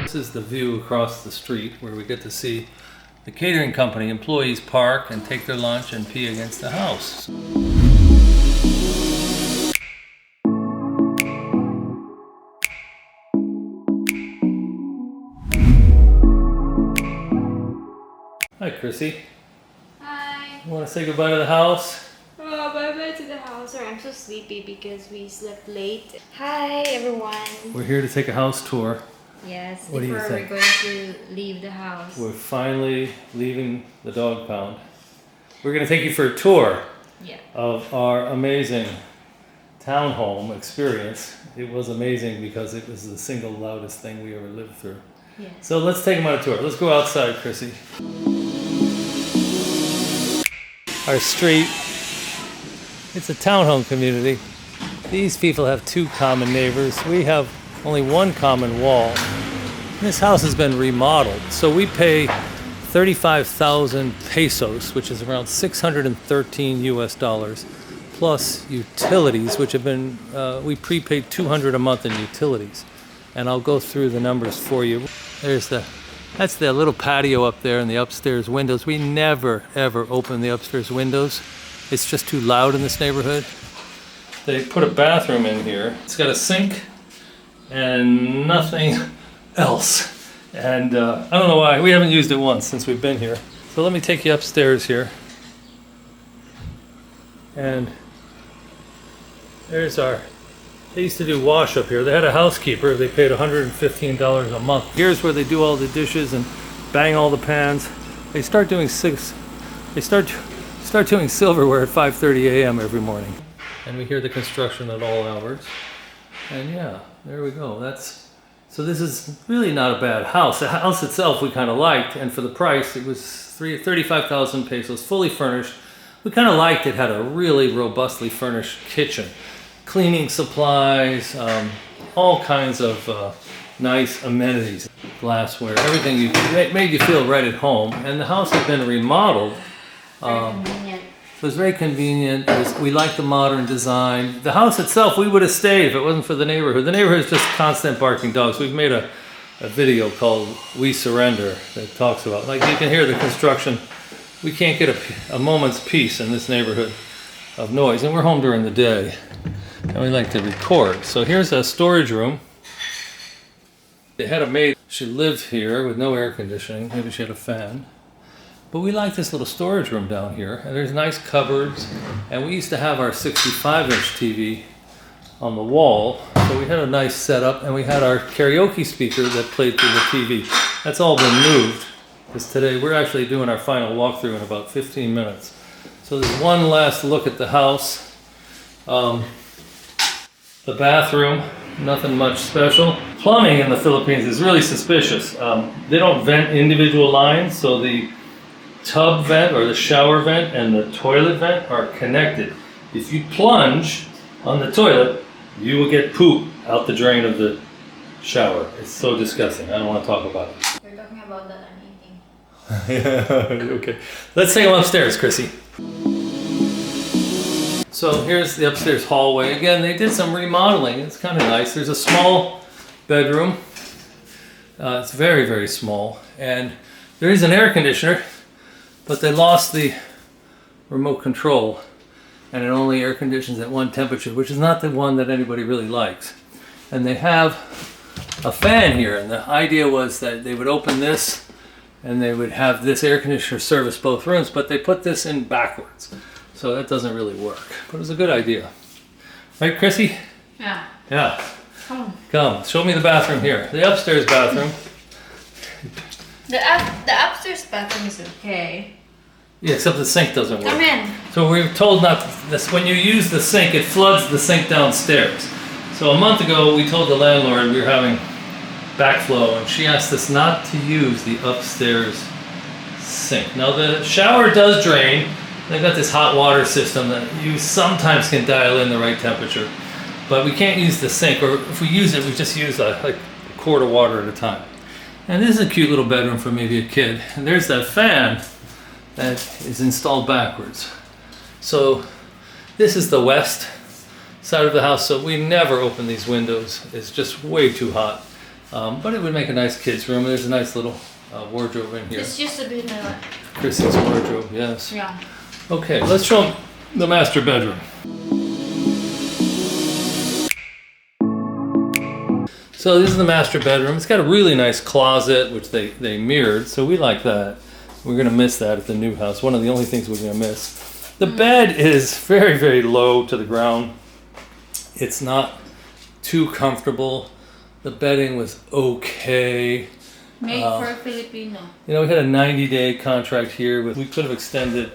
This is the view across the street where we get to see the catering company employees park and take their lunch and pee against the house. Hi, Chrissy. Hi. You want to say goodbye to the house? Oh, bye-bye to the house. Sorry, I'm so sleepy because we slept late. Hi, everyone. We're here to take a house tour. Yes, What do you before we're think? going to leave the house. We're finally leaving the dog pound. We're going to take you for a tour of our amazing townhome experience. It was amazing because it was the single loudest thing we ever lived through. Yes. So let's take them on a tour. Let's go outside, Chrissy. Our street, it's a townhome community. These people have two common neighbors. We have only one common wall. This house has been remodeled, so we pay 35,000 pesos, which is around 613 US dollars, plus utilities, which have been, we prepaid 200 a month in utilities. And I'll go through the numbers for you. That's the little patio up there and the upstairs windows. We never, ever open the upstairs windows. It's just too loud in this neighborhood. They put a bathroom in here. It's got a sink and nothing else. And I don't know why. We haven't used it once since we've been here. So let me take you upstairs here. And there's they used to do wash up here. They had a housekeeper. They paid $115 a month. Here's where they do all the dishes and bang all the pans. They start doing doing silverware at 5:30 a.m. every morning. And we hear the construction at all hours. And yeah, there we go. So this is really not a bad house. The house itself we kind of liked, and for the price, it was 35,000 pesos, fully furnished. We kind of liked it. Had a really robustly furnished kitchen, cleaning supplies, all kinds of nice amenities, glassware, everything made you feel right at home. And the house had been remodeled. Very convenient. It was very convenient. We liked the modern design. The house itself, we would have stayed if it wasn't for the neighborhood. The neighborhood is just constant barking dogs. We've made a video called We Surrender that talks about, like you can hear the construction. We can't get a moment's peace in this neighborhood of noise. And we're home during the day. And we like to record. So here's a storage room. They had a maid. She lived here with no air conditioning. Maybe she had a fan. But we like this little storage room down here. And there's nice cupboards. And we used to have our 65-inch TV on the wall. So we had a nice setup. And we had our karaoke speaker that played through the TV. That's all been moved. Because today we're actually doing our final walkthrough in about 15 minutes. So there's one last look at the house. The bathroom, nothing much special. Plumbing in the Philippines is really suspicious. They don't vent individual lines, so the tub vent or the shower vent and the toilet vent are connected. If you plunge on the toilet, you will get poop out the drain of the shower. It's so disgusting. I don't want to talk about it. We're talking about that on eating. Yeah, okay. Let's take them upstairs, Chrissy. So here's the upstairs hallway. Again, they did some remodeling. It's kind of nice. There's a small bedroom. It's very, very small. And there is an air conditioner, but they lost the remote control. And it only air conditions at one temperature, which is not the one that anybody really likes. And they have a fan here. And the idea was that they would open this and they would have this air conditioner service both rooms, but they put this in backwards. So that doesn't really work, but it was a good idea. Right, Chrissy? Yeah. Yeah. Come on. Come, show me the bathroom here. The upstairs bathroom. The upstairs bathroom is okay. Yeah, except the sink doesn't work. Come in. So we were told not to, when you use the sink, it floods the sink downstairs. So a month ago, we told the landlord we were having backflow, and she asked us not to use the upstairs sink. Now the shower does drain. They've got this hot water system that you sometimes can dial in the right temperature, but we can't use the sink, or if we use it, we just use like a quart of water at a time. And this is a cute little bedroom for maybe a kid. And there's that fan that is installed backwards. So this is the west side of the house, so we never open these windows. It's just way too hot. But it would make a nice kids' room. There's a nice little wardrobe in here. It's just a bit Chrissy's wardrobe, yes. yeah. Okay, let's show them the master bedroom. So this is the master bedroom. It's got a really nice closet, which they mirrored, so we like that. We're gonna miss that at the new house. One of the only things we're gonna miss. The bed is very, very low to the ground. It's not too comfortable. The bedding was okay. Made for Filipino. You know, we had a 90-day contract here. We could have extended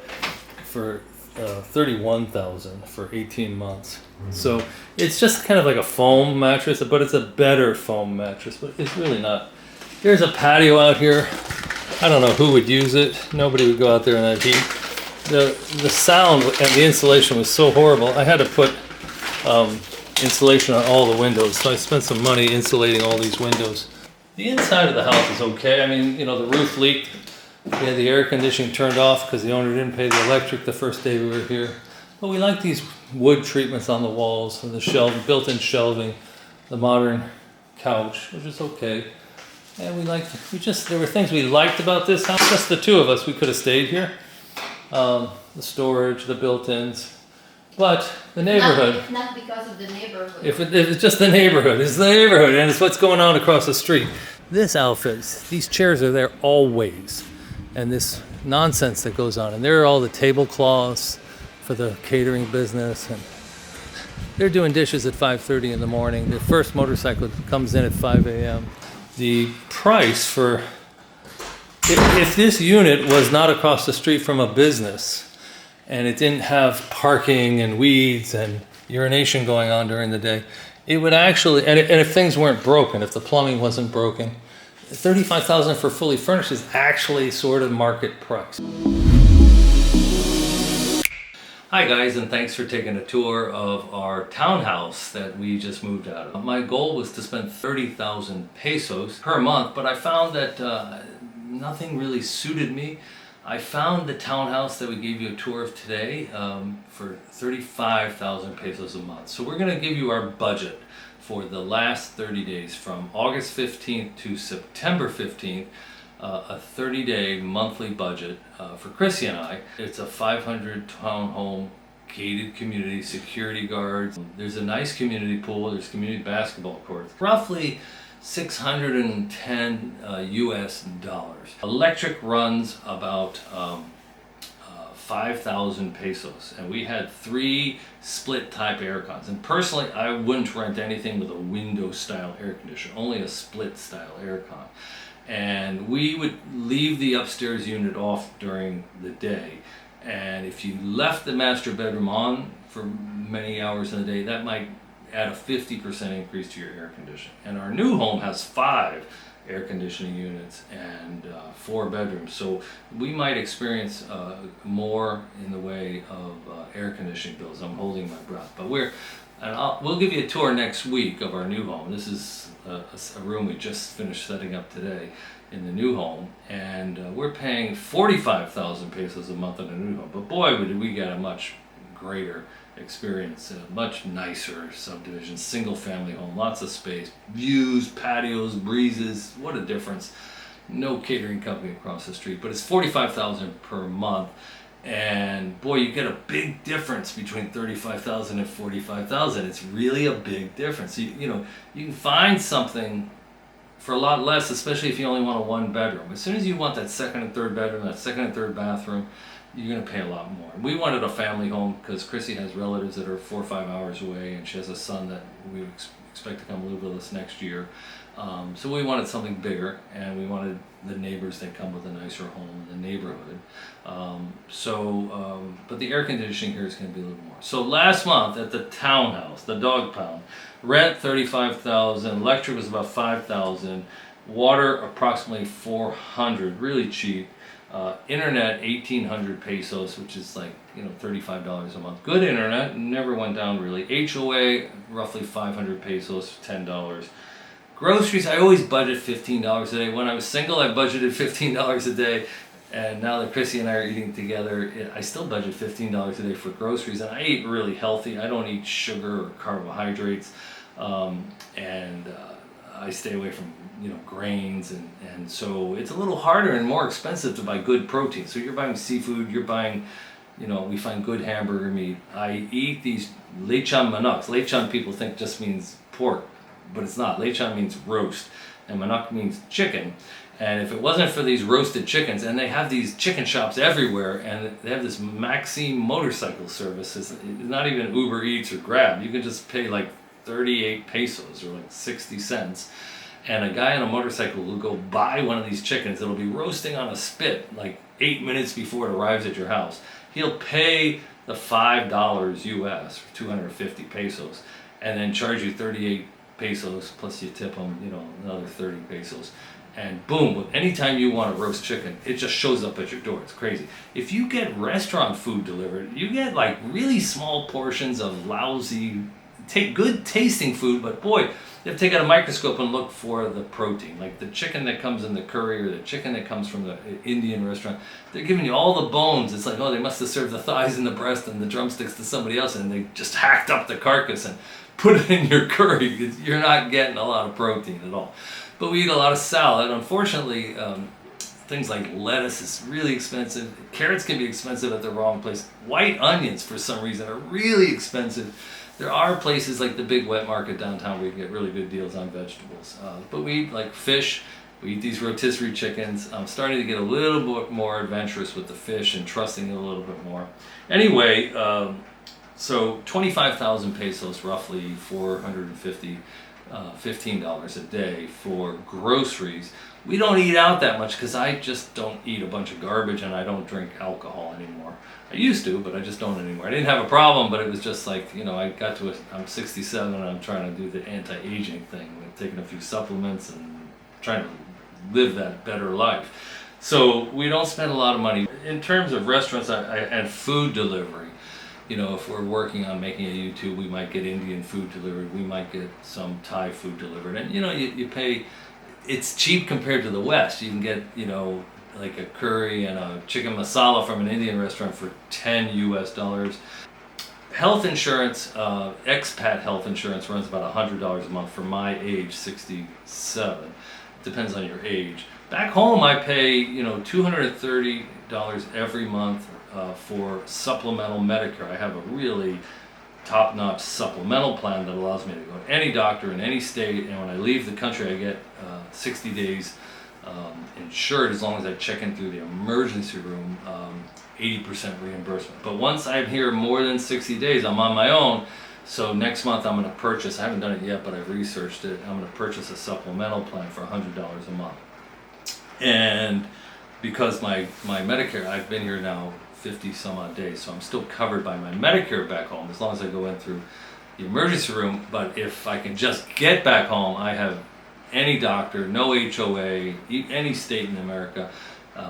for $31,000 for 18 months. So it's just kind of like a foam mattress, but it's a better foam mattress. But it's really not. There's a patio out here. I don't know who would use it. Nobody would go out there in that heat. The sound and the insulation was so horrible. I had to put insulation on all the windows. So I spent some money insulating all these windows. The inside of the house is okay. I mean, you know, the roof leaked. We had the air conditioning turned off because the owner didn't pay the electric the first day we were here. But we like these wood treatments on the walls and the built-in shelving, the modern couch, which is okay. And there were things we liked about this house. Just the two of us, we could have stayed here. The storage, the built-ins, but the neighborhood. Not because of the neighborhood. If it's just the neighborhood, it's the neighborhood, and it's what's going on across the street. This outfit, these chairs are there always, and this nonsense that goes on. And there are all the tablecloths for the catering business, and they're doing dishes at 5:30 in the morning. The first motorcycle comes in at 5 a.m. The price for, if this unit was not across the street from a business, and it didn't have parking and weeds and urination going on during the day, it would actually, and if things weren't broken, if the plumbing wasn't broken, $35,000 for fully furnished is actually sort of market price. Hi guys, and thanks for taking a tour of our townhouse that we just moved out of. My goal was to spend 30,000 pesos per month, but I found that nothing really suited me. I found the townhouse that we gave you a tour of today for 35,000 pesos a month. So we're going to give you our budget for the last 30 days from August 15th to September 15th, a 30-day monthly budget for Chrissy and I. It's a 500 townhome, gated community, security guards. There's a nice community pool, there's community basketball courts. Roughly 610 US dollars. Electric runs about 5,000 pesos, and we had 3 split type air cons. And personally, I wouldn't rent anything with a window style air conditioner, only a split style air con. And we would leave the upstairs unit off during the day. And if you left the master bedroom on for many hours in the day, that might add a 50% increase to your air conditioning. And our new home has 5 air conditioning units and 4 bedrooms. So we might experience more in the way of air conditioning bills. I'm holding my breath. But we'll give you a tour next week of our new home. This is a room we just finished setting up today in the new home, and we're paying 45,000 pesos a month in the new home. But boy, did we get a much greater experience, a much nicer subdivision, single family home, lots of space, views, patios, breezes. What a difference. No catering company across the street, but it's 45,000 per month. And boy, you get a big difference between 35,000 and 45,000. It's really a big difference. You know, you can find something for a lot less, especially if you only want a 1 bedroom. As soon as you want that 2nd and 3rd bedroom, that 2nd and 3rd bathroom, you're going to pay a lot more. We wanted a family home because Chrissy has relatives that are 4 or 5 hours away, and she has a son that we expect to come live with us next year. So we wanted something bigger, and we wanted the neighbors that come with a nicer home in the neighborhood. But the air conditioning here is going to be a little more. So last month at the townhouse, the dog pound, rent 35,000, electric was about 5,000, water approximately 400, really cheap. Internet 1,800 pesos, which is like, you know, $35 a month. Good internet, never went down really. HOA roughly 500 pesos, $10. Groceries, I always budget $15 a day. When I was single, I budgeted $15 a day. And now that Chrissy and I are eating together, I still budget $15 a day for groceries. And I eat really healthy. I don't eat sugar or carbohydrates. I I stay away from, grains, and so it's a little harder and more expensive to buy good protein. So you're buying seafood, you're buying, we find good hamburger meat. I eat these lechon manuks. Lechon people think just means pork, but it's not. Lechon means roast, and manuk means chicken. And if it wasn't for these roasted chickens, and they have these chicken shops everywhere, and they have this Maxime motorcycle service, it's not even Uber Eats or Grab. You can just pay like 38 pesos or like 60 cents. And a guy on a motorcycle will go buy one of these chickens. It'll be roasting on a spit like 8 minutes before it arrives at your house. He'll pay the $5 US, or 250 pesos, and then charge you 38 pesos, plus you tip him, another 30 pesos. And boom, anytime you want a roast chicken, it just shows up at your door. It's crazy. If you get restaurant food delivered, you get like really small portions of lousy, good tasting food, but boy, you have to take out a microscope and look for the protein. Like the chicken that comes in the curry, or the chicken that comes from the Indian restaurant, they're giving you all the bones. It's like, oh, they must have served the thighs and the breast and the drumsticks to somebody else, and they just hacked up the carcass and put it in your curry. You're not getting a lot of protein at all. But we eat a lot of salad. Unfortunately, things like lettuce is really expensive. Carrots can be expensive at the wrong place. White onions, for some reason, are really expensive. There are places like the big wet market downtown where you can get really good deals on vegetables. But we eat like fish. We eat these rotisserie chickens. I'm starting to get a little bit more adventurous with the fish and trusting it a little bit more. Anyway, so 25,000 pesos, roughly 450 $15 a day for groceries. We don't eat out that much because I just don't eat a bunch of garbage, and I don't drink alcohol anymore. I used to, but I just don't anymore. I didn't have a problem, but it was just like, I got to I'm 67 and I'm trying to do the anti-aging thing, like taking a few supplements and trying to live that better life. So we don't spend a lot of money. In terms of restaurants and food delivery, if we're working on making a YouTube, we might get Indian food delivered, we might get some Thai food delivered. And, you pay, it's cheap compared to the West. You can get, like a curry and a chicken masala from an Indian restaurant for $10 US. Health insurance, expat health insurance runs about $100 a month for my age, 67. Depends on your age. Back home, I pay, $230 every month for supplemental Medicare. I have a really top-notch supplemental plan that allows me to go to any doctor in any state, and when I leave the country, I get 60 days insured as long as I check in through the emergency room, 80% reimbursement. But once I'm here more than 60 days, I'm on my own. So next month I'm going to purchase, I haven't done it yet, but I've researched it, I'm going to purchase a supplemental plan for $100 a month. And because my Medicare, I've been here now 50 some odd days, so I'm still covered by my Medicare back home as long as I go in through the emergency room. But if I can just get back home, I have any doctor, no HOA, any state in America.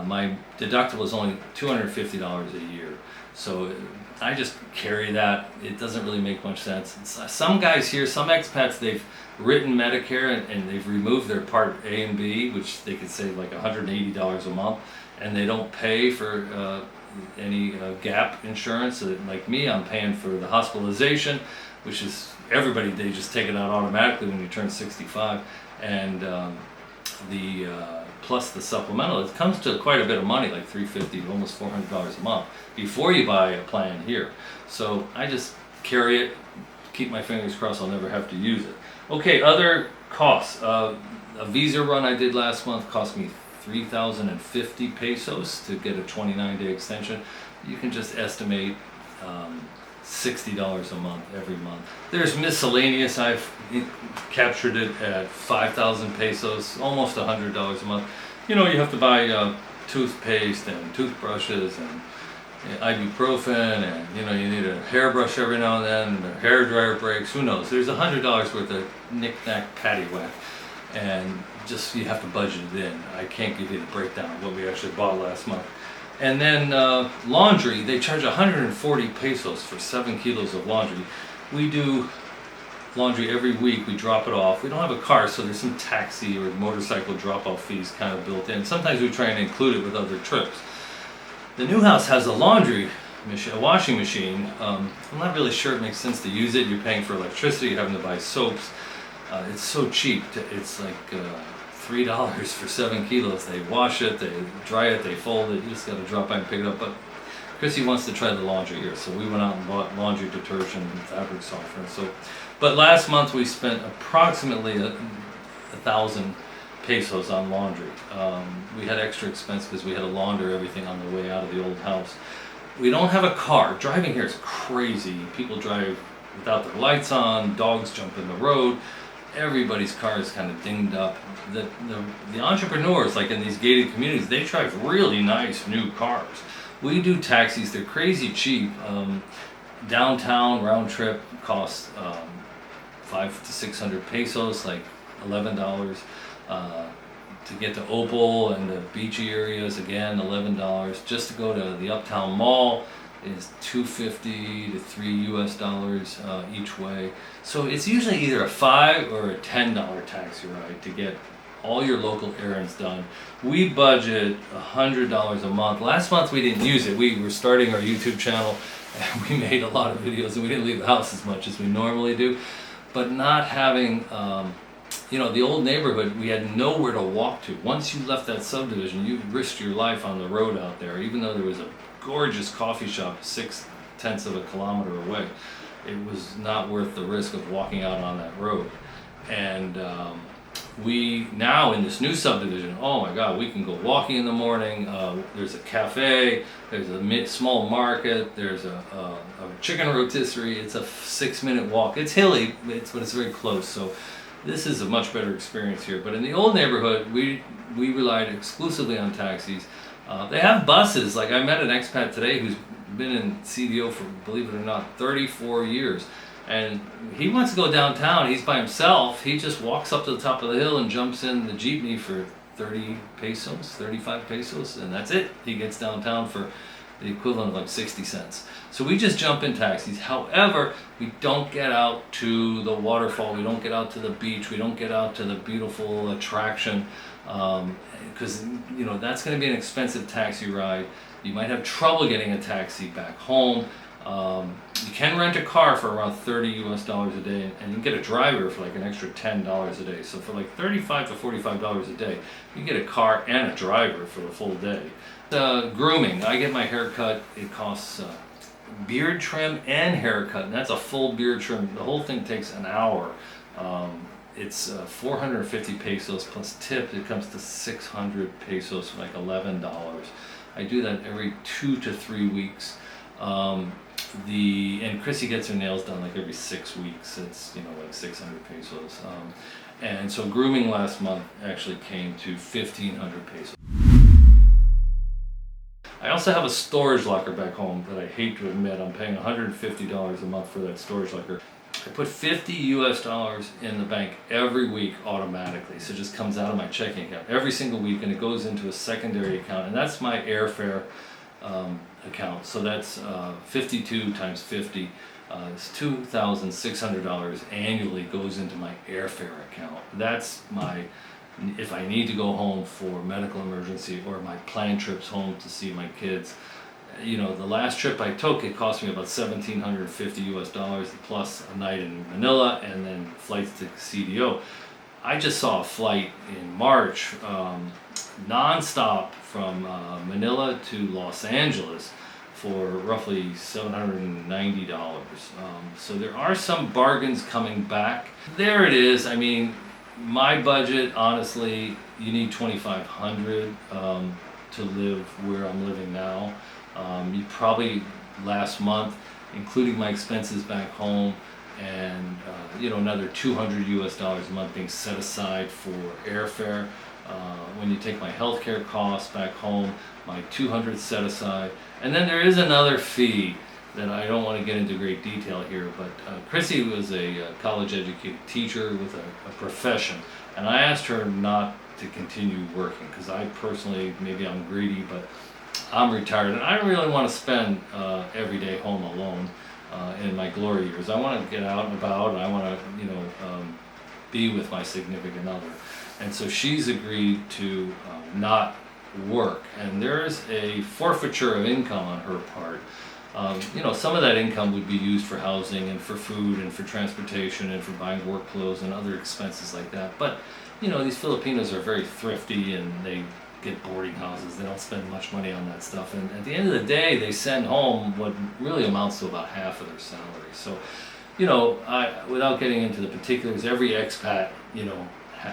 My deductible is only $250 a year. So I just carry that. It doesn't really make much sense. Some guys here, some expats, they've written Medicare and they've removed their Part A and B, which they could save like $180 a month, and they don't pay for any gap insurance. So like me, I'm paying for the hospitalization, which is everybody, they just take it out automatically when you turn 65, and the plus the supplemental. It comes to quite a bit of money, like $350, almost $400 a month before you buy a plan here. So I just carry it, keep my fingers crossed I'll never have to use it. Okay, other costs. A visa run I did last month cost me 3,050 pesos to get a 29-day extension. You can just estimate $60 a month every month. There's miscellaneous. I've captured it at 5,000 pesos, almost $100 a month. You have to buy toothpaste and toothbrushes and ibuprofen, and you need a hairbrush every now and then, and a hair dryer breaks. Who knows? There's $100 worth of knick-knack paddywhack, and just you have to budget it in. I can't give you the breakdown of what we actually bought last month. And then laundry, they charge 140 pesos for 7 kilos of laundry. We do laundry every week. We drop it off. We don't have a car, so there's some taxi or motorcycle drop-off fees kind of built in. Sometimes we try and include it with other trips. The new house has a laundry machine, a washing machine. I'm not really sure it makes sense to use it. You're paying for electricity, you're having to buy soaps. It's so cheap. It's like $3 for 7 kilos. They wash it, they dry it, they fold it. You just got to drop by and pick it up. But Chrissy wants to try the laundry here, so we went out and bought laundry detergent and fabric softener. But last month we spent approximately 1,000 pesos on laundry. We had extra expense because we had to launder everything on the way out of the old house. We don't have a car. Driving here is crazy. People drive without their lights on, dogs jump in the road, everybody's car is kind of dinged up. The entrepreneurs, like in these gated communities, they drive really nice new cars. We do taxis, they're crazy cheap. Downtown round trip costs 500 to 600 pesos, like $11. To get to Opal and the beachy areas, again $11. Just to go to the Uptown Mall is $2.50 to $3 each way. So it's usually either a $5 or a $10 taxi ride to get all your local errands done. We budget $100 a month. Last month we didn't use it. We were starting our YouTube channel and we made a lot of videos and we didn't leave the house as much as we normally do. But not having the old neighborhood, we had nowhere to walk to. Once you left that subdivision, you risked your life on the road out there. Even though there was a gorgeous coffee shop 6/10 of a kilometer away, it was not worth the risk of walking out on that road. And we now in this new subdivision, oh my God, we can go walking in the morning. There's a cafe, there's a small market, there's a chicken rotisserie. It's a 6-minute walk. It's hilly, but it's very close. So this is a much better experience here. But in the old neighborhood, we relied exclusively on taxis. They have buses. Like I met an expat today who's been in CDO for, believe it or not, 34 years. And he wants to go downtown. He's by himself. He just walks up to the top of the hill and jumps in the jeepney for 30 pesos, 35 pesos, and that's it. He gets downtown for the equivalent of like 60 cents. So we just jump in taxis. However, we don't get out to the waterfall. We don't get out to the beach. We don't get out to the beautiful attraction because that's going to be an expensive taxi ride. You might have trouble getting a taxi back home. You can rent a car for around $30 a day, and you can get a driver for like an extra $10 a day. So for like $35 to $45 a day, you get a car and a driver for the full day. Grooming, I get my hair cut. It costs beard trim and haircut, and that's a full beard trim. The whole thing takes an hour. It's 450 pesos plus tip. It comes to 600 pesos, like $11. I do that every 2 to 3 weeks. And Chrissy gets her nails done like every 6 weeks. It's like 600 pesos. And so grooming last month actually came to 1,500 pesos. I also have a storage locker back home that I hate to admit. I'm paying $150 a month for that storage locker. I put $50 in the bank every week automatically. So it just comes out of my checking account every single week, and it goes into a secondary account, and that's my airfare account. So that's 52 times 50. It's $2,600 annually goes into my airfare account. That's my, if I need to go home for medical emergency or my planned trips home to see my kids. The last trip I took, it cost me about $1,750 plus a night in Manila and then flights to CDO. I just saw a flight in March, non-stop from Manila to Los Angeles for roughly $790. So there are some bargains coming back. There it is. I mean, my budget, honestly, you need $2,500 to live where I'm living now. You probably last month, including my expenses back home, and another $200 a month being set aside for airfare. When you take my healthcare costs back home, my $200 set aside, and then there is another fee that I don't want to get into great detail here, but Chrissy was a college-educated teacher with a profession, and I asked her not to continue working because I personally, maybe I'm greedy, but I'm retired and I don't really want to spend every day home alone in my glory years. I want to get out and about, and I want to, be with my significant other. And so she's agreed to not work, and there's a forfeiture of income on her part Some of that income would be used for housing and for food and for transportation and for buying work clothes and other expenses like that. But, these Filipinos are very thrifty and they get boarding houses. They don't spend much money on that stuff. And at the end of the day, they send home what really amounts to about half of their salary. So, without getting into the particulars, every expat,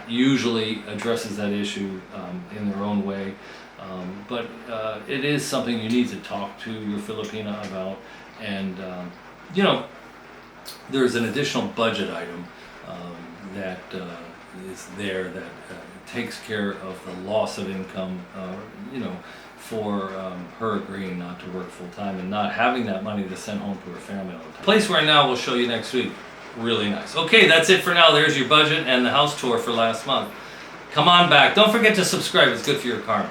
usually addresses that issue in their own way. But it is something you need to talk to your Filipina about. And, there's an additional budget item that is there that takes care of the loss of income, for her agreeing not to work full time and not having that money to send home to her family all the time. Place where now we'll show you next week. Really nice. Okay, that's it for now. There's your budget and the house tour for last month. Come on back. Don't forget to subscribe. It's good for your karma.